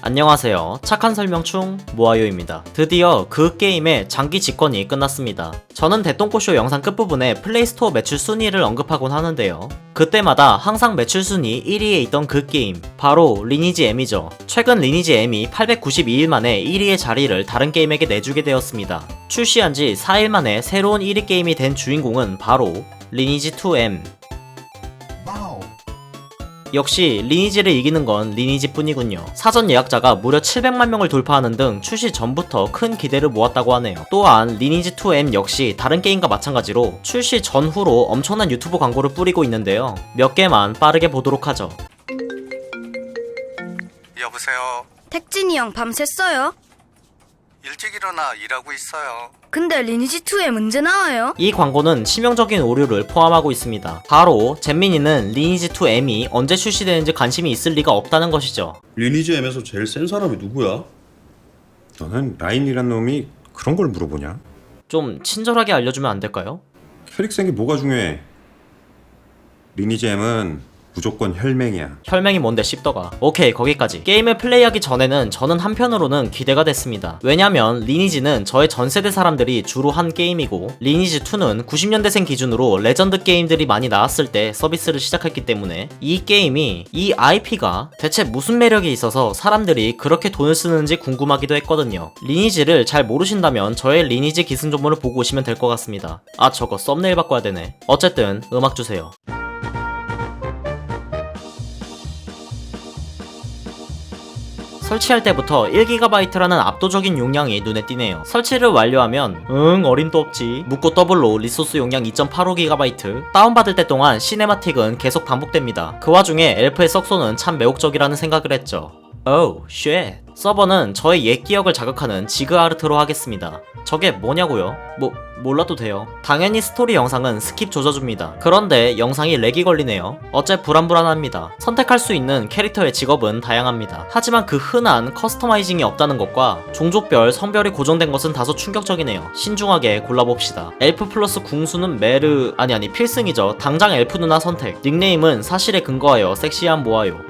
안녕하세요. 착한 설명충 모아요입니다. 드디어 그 게임의 장기 집권이 끝났습니다. 저는 대똥꼬쇼 영상 끝부분에 플레이스토어 매출 순위를 언급하곤 하는데요. 그때마다 항상 매출 순위 1위에 있던 그 게임, 바로 리니지 M이죠. 최근 리니지 M이 892일 만에 1위의 자리를 다른 게임에게 내주게 되었습니다. 출시한 지 4일 만에 새로운 1위 게임이 된 주인공은 바로 리니지2M. 역시 리니지를 이기는 건 리니지 뿐이군요. 사전 예약자가 무려 700만 명을 돌파하는 등 출시 전부터 큰 기대를 모았다고 하네요. 또한 리니지2M 역시 다른 게임과 마찬가지로 출시 전후로 엄청난 유튜브 광고를 뿌리고 있는데요. 몇 개만 빠르게 보도록 하죠. 여보세요. 택진이 형 밤샜어요? 일찍 일어나 일하고 있어요. 근데 리니지2에 문제 나와요? 이 광고는 치명적인 오류를 포함하고 있습니다. 바로 잼민이는 리니지2M이 언제 출시되는지 관심이 있을 리가 없다는 것이죠. 리니지 M에서 제일 센 사람이 누구야? 너는 라인이란 놈이 그런 걸 물어보냐? 좀 친절하게 알려주면 안 될까요? 캐릭생이 뭐가 중요해? 리니지 M은 무조건 혈맹이야. 혈맹이 뭔데 씹더가. 오케이, 거기까지. 게임을 플레이하기 전에는 저는 한편으로는 기대가 됐습니다. 왜냐면 리니지는 저의 전세대 사람들이 주로 한 게임이고 리니지2는 90년대생 기준으로 레전드 게임들이 많이 나왔을 때 서비스를 시작했기 때문에 이 게임이, 이 IP가 대체 무슨 매력이 있어서 사람들이 그렇게 돈을 쓰는지 궁금하기도 했거든요. 리니지를 잘 모르신다면 저의 리니지 기승전문을 보고 오시면 될 것 같습니다. 아, 저거 썸네일 바꿔야 되네. 어쨌든 음악 주세요. 설치할 때부터 1GB라는 압도적인 용량이 눈에 띄네요. 설치를 완료하면 어림도 없지, 묻고 더블로 리소스 용량 2.85GB, 다운받을 때 동안 시네마틱은 계속 반복됩니다. 그 와중에 엘프의 썩소는 참 매혹적이라는 생각을 했죠. 오우 쉣. 서버는 저의 옛 기억을 자극하는 지그아르트로 하겠습니다. 저게 뭐냐고요? 몰라도 돼요. 당연히 스토리 영상은 스킵 조져줍니다. 그런데 영상이 렉이 걸리네요. 어째 불안불안합니다. 선택할 수 있는 캐릭터의 직업은 다양합니다. 하지만 그 흔한 커스터마이징이 없다는 것과 종족별, 성별이 고정된 것은 다소 충격적이네요. 신중하게 골라봅시다. 엘프 플러스 궁수는 메르... 아니 필승이죠. 당장 엘프 누나 선택. 닉네임은 사실에 근거하여 섹시한 모아요.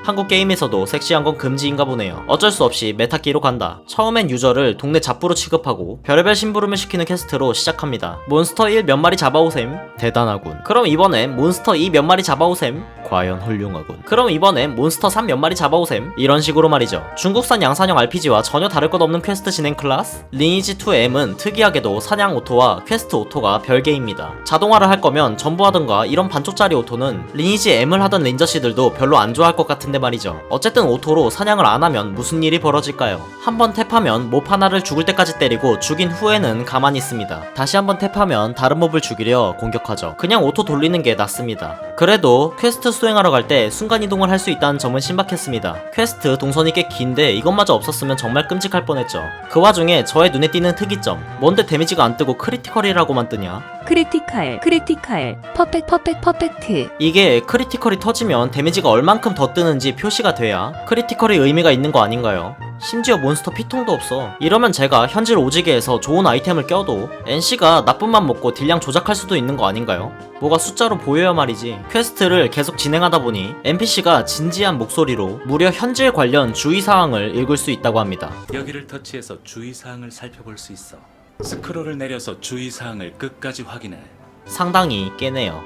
한국 게임에서도 섹시한 건 금지인가 보네요. 어쩔 수 없이 메타끼로 간다. 처음엔 유저를 동네 잡부로 취급하고 별의별 심부름을 시키는 퀘스트로 시작합니다. 몬스터 1 몇 마리 잡아오셈. 대단하군. 그럼 이번엔 몬스터 2 몇 마리 잡아오셈. 과연 훌륭하군. 그럼 이번엔 몬스터 3 몇 마리 잡아오셈. 이런 식으로 말이죠. 중국산 양산형 RPG와 전혀 다를 것 없는 퀘스트 진행 클래스? 리니지2M은 특이하게도 사냥 오토와 퀘스트 오토가 별개입니다. 자동화를 할 거면 전부 하던가 이런 반쪽짜리 오토는 리니지 M을 하던 렌저씨들도 별로 안 좋아할 것 같은데 말이죠. 어쨌든 오토로 사냥을 안 하면 무슨 일이 벌어질까요? 한번 탭하면 몹 하나를 죽을 때까지 때리고 죽인 후에는 가만히 있습니다. 다시 한번 탭하면 다른 몹을 죽이려 공격하죠. 그냥 오토 돌리는 게 낫습니다. 그래도 퀘스트 수행하러 갈 때 순간이동을 할 수 있다는 점은 신박했습니다. 퀘스트 동선이 꽤 긴데 이것마저 없었으면 정말 끔찍할 뻔했죠. 그 와중에 저의 눈에 띄는 특이점, 뭔데 데미지가 안 뜨고 크리티컬이라고만 뜨냐? 크리티컬, 퍼펙트. 이게 크리티컬이 터지면 데미지가 얼만큼 더 뜨는지 표시가 돼야 크리티컬의 의미가 있는 거 아닌가요? 심지어 몬스터 피통도 없어. 이러면 제가 현질 오지게 해서 좋은 아이템을 껴도 NC가 나쁜 맘 먹고 딜량 조작할 수도 있는 거 아닌가요? 뭐가 숫자로 보여야 말이지. 퀘스트를 계속 진행하다 보니 NPC가 진지한 목소리로 무려 현질 관련 주의사항을 읽을 수 있다고 합니다. 여기를 터치해서 주의사항을 살펴볼 수 있어. 스크롤을 내려서 주의사항을 끝까지 확인해. 상당히 깨네요.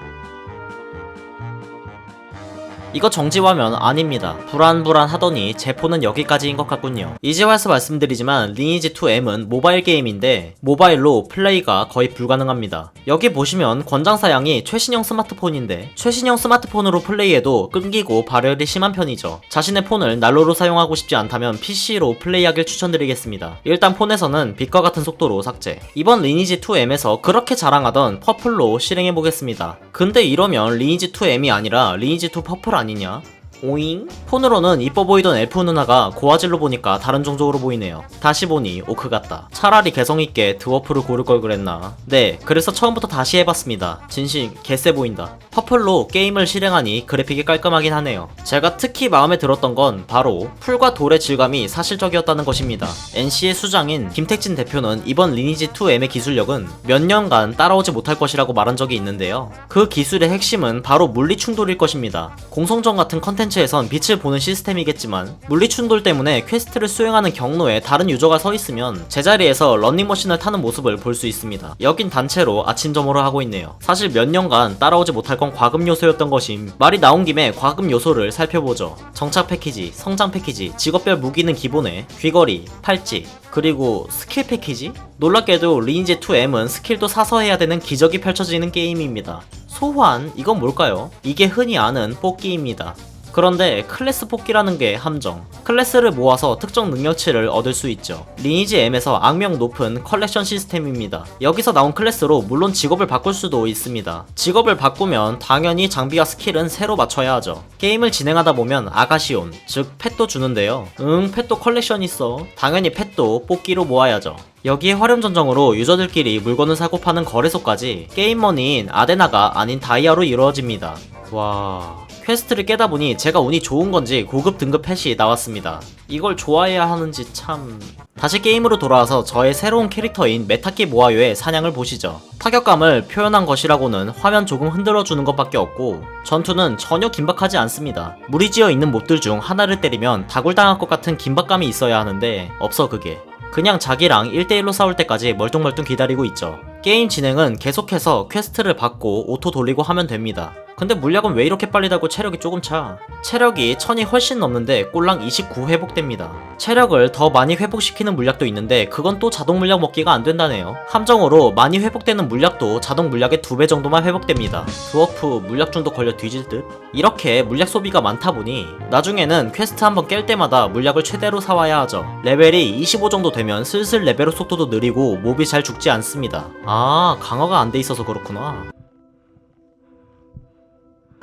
이거 정지화면 아닙니다. 불안불안하더니 제포는 여기까지인 것 같군요. 이제 와서 말씀드리지만 리니지2M은 모바일 게임인데 모바일로 플레이가 거의 불가능합니다. 여기 보시면 권장사양이 최신형 스마트폰인데 최신형 스마트폰으로 플레이해도 끊기고 발열이 심한 편이죠. 자신의 폰을 난로로 사용하고 싶지 않다면 PC로 플레이하길 추천드리겠습니다. 일단 폰에서는 빛과 같은 속도로 삭제. 이번 리니지2M에서 그렇게 자랑하던 퍼플로 실행해보겠습니다. 근데 이러면 리니지2M이 아니라 리니지2 퍼플 아니냐? 오잉? 폰으로는 이뻐 보이던 엘프 누나가 고화질로 보니까 다른 종족으로 보이네요. 다시 보니 오크 같다. 차라리 개성있게 드워프를 고를 걸 그랬나. 네, 그래서 처음부터 다시 해봤습니다. 진심 개쎄 보인다. 퍼플로 게임을 실행하니 그래픽이 깔끔하긴 하네요. 제가 특히 마음에 들었던 건 바로 풀과 돌의 질감이 사실적이었다는 것입니다. NC의 수장인 김택진 대표는 이번 리니지2M의 기술력은 몇 년간 따라오지 못할 것이라고 말한 적이 있는데요. 그 기술의 핵심은 바로 물리충돌일 것입니다. 공성전 같은 컨텐츠에선 빛을 보는 시스템이겠지만 물리충돌 때문에 퀘스트를 수행하는 경로에 다른 유저가 서 있으면 제자리에서 런닝머신을 타는 모습을 볼 수 있습니다. 여긴 단체로 아침 점호를 하고 있네요. 사실 몇 년간 따라오지 못할 건 과금 요소였던 것임. 말이 나온 김에 과금 요소를 살펴보죠. 정착 패키지, 성장 패키지, 직업별 무기는 기본에 귀걸이, 팔찌, 그리고 스킬 패키지? 놀랍게도 리니지2M은 스킬도 사서 해야 되는 기적이 펼쳐지는 게임입니다. 소환? 이건 뭘까요? 이게 흔히 아는 뽑기입니다. 그런데 클래스 뽑기라는 게 함정. 클래스를 모아서 특정 능력치를 얻을 수 있죠. 리니지 M에서 악명 높은 컬렉션 시스템입니다. 여기서 나온 클래스로 물론 직업을 바꿀 수도 있습니다. 직업을 바꾸면 당연히 장비와 스킬은 새로 맞춰야 하죠. 게임을 진행하다 보면 아가시온, 즉 펫도 주는데요. 펫도 컬렉션 있어. 당연히 펫도 뽑기로 모아야죠. 여기에 화렴전정으로 유저들끼리 물건을 사고 파는 거래소까지 게임머니인 아데나가 아닌 다이아로 이루어집니다. 와... 퀘스트를 깨다 보니 제가 운이 좋은 건지 고급 등급 펫이 나왔습니다. 이걸 좋아해야 하는지 참... 다시 게임으로 돌아와서 저의 새로운 캐릭터인 메타키 모아요의 사냥을 보시죠. 타격감을 표현한 것이라고는 화면 조금 흔들어주는 것밖에 없고 전투는 전혀 긴박하지 않습니다. 무리지어 있는 몹들 중 하나를 때리면 다굴당할 것 같은 긴박감이 있어야 하는데 없어 그게. 그냥 자기랑 1대1로 싸울 때까지 멀뚱멀뚱 기다리고 있죠. 게임 진행은 계속해서 퀘스트를 받고 오토 돌리고 하면 됩니다. 근데 물약은 왜 이렇게 빨리 달고 체력이 조금 차? 체력이 1000이 훨씬 넘는데 꼴랑 29 회복됩니다. 체력을 더 많이 회복시키는 물약도 있는데 그건 또 자동 물약 먹기가 안 된다네요. 함정으로 많이 회복되는 물약도 자동 물약의 2배 정도만 회복됩니다. 드워프 물약 중독 걸려 뒤질 듯? 이렇게 물약 소비가 많다 보니 나중에는 퀘스트 한번 깰 때마다 물약을 최대로 사와야 하죠. 레벨이 25 정도 되면 슬슬 레벨업 속도도 느리고 몹이 잘 죽지 않습니다. 아, 강화가 안 돼 있어서 그렇구나.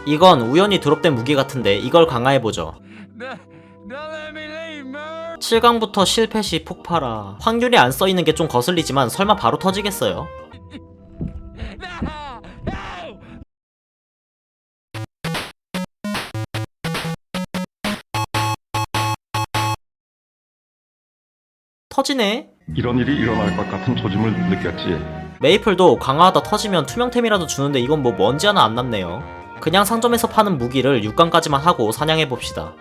이건 우연히 드롭된 무기 같은데 이걸 강화해보죠. 7강부터 실패 시 폭발아. 확률이 안 써있는 게 좀 거슬리지만 설마 바로 터지겠어요? 터지네? 이런 일이 일어날 것 같은 조짐을 느꼈지. 메이플도 강화하다 터지면 투명템이라도 주는데 이건 뭐 먼지 하나 안 남네요. 그냥 상점에서 파는 무기를 6강까지만 하고 사냥해봅시다.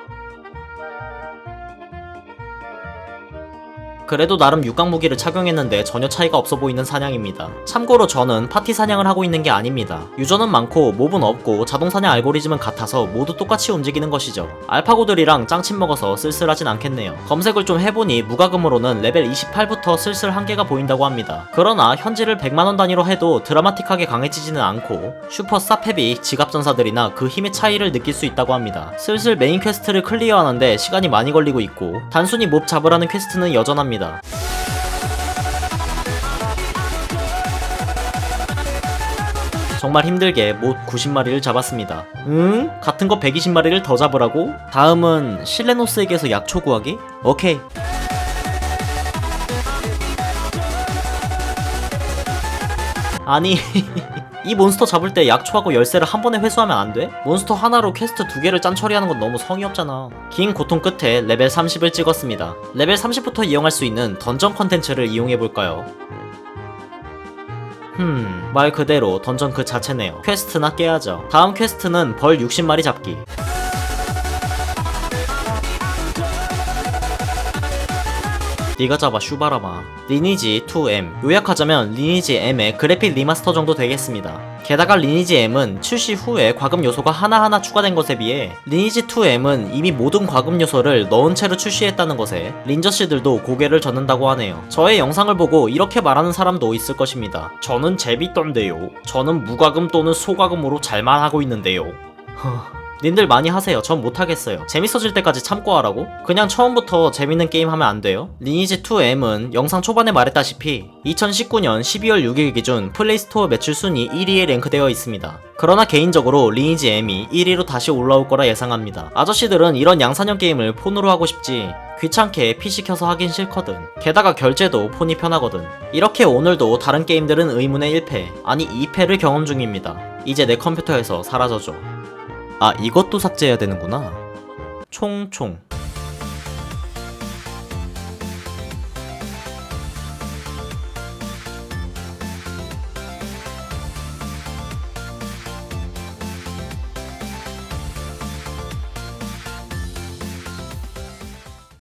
그래도 나름 6강 무기를 착용했는데 전혀 차이가 없어 보이는 사냥입니다. 참고로 저는 파티 사냥을 하고 있는 게 아닙니다. 유저는 많고 몹은 없고 자동 사냥 알고리즘은 같아서 모두 똑같이 움직이는 것이죠. 알파고들이랑 짱친 먹어서 쓸쓸하진 않겠네요. 검색을 좀 해보니 무과금으로는 레벨 28부터 슬슬 한계가 보인다고 합니다. 그러나 현질을 100만원 단위로 해도 드라마틱하게 강해지지는 않고 슈퍼 사페비 지갑전사들이나 그 힘의 차이를 느낄 수 있다고 합니다. 슬슬 메인 퀘스트를 클리어하는데 시간이 많이 걸리고 있고 단순히 몹 잡으라는 퀘스트는 여전합니다. 정말 힘들게 못 90마리를 잡았습니다. 응? 같은 거 120마리를 더 잡으라고? 다음은 실레노스에게서 약초 구하기? 오케이. 아니 이 몬스터 잡을 때 약초하고 열쇠를 한 번에 회수하면 안 돼? 몬스터 하나로 퀘스트 2개를 짠 처리하는 건 너무 성의 없잖아. 긴 고통 끝에 레벨 30을 찍었습니다. 레벨 30부터 이용할 수 있는 던전 컨텐츠를 이용해볼까요? 말 그대로 던전 그 자체네요. 퀘스트나 깨야죠. 다음 퀘스트는 벌 60마리 잡기. 니가 잡아 슈바라마. 리니지2M. 요약하자면 리니지-M의 그래픽 리마스터 정도 되겠습니다. 게다가 리니지-M은 출시 후에 과금 요소가 하나하나 추가된 것에 비해 리니지2M은 이미 모든 과금 요소를 넣은 채로 출시했다는 것에 린저씨들도 고개를 젓는다고 하네요. 저의 영상을 보고 이렇게 말하는 사람도 있을 것입니다. 저는 재밌던데요. 저는 무과금 또는 소과금으로 잘만 하고 있는데요. 님들 많이 하세요. 전 못하겠어요. 재밌어질 때까지 참고 하라고? 그냥 처음부터 재밌는 게임 하면 안 돼요? 리니지2M은 영상 초반에 말했다시피 2019년 12월 6일 기준 플레이스토어 매출 순위 1위에 랭크되어 있습니다. 그러나 개인적으로 리니지 M이 1위로 다시 올라올 거라 예상합니다. 아저씨들은 이런 양산형 게임을 폰으로 하고 싶지 귀찮게 PC 켜서 하긴 싫거든. 게다가 결제도 폰이 편하거든. 이렇게 오늘도 다른 게임들은 의문의 1패, 아니 2패를 경험 중입니다. 이제 내 컴퓨터에서 사라져줘. 아, 이것도 삭제해야 되는구나. 총총.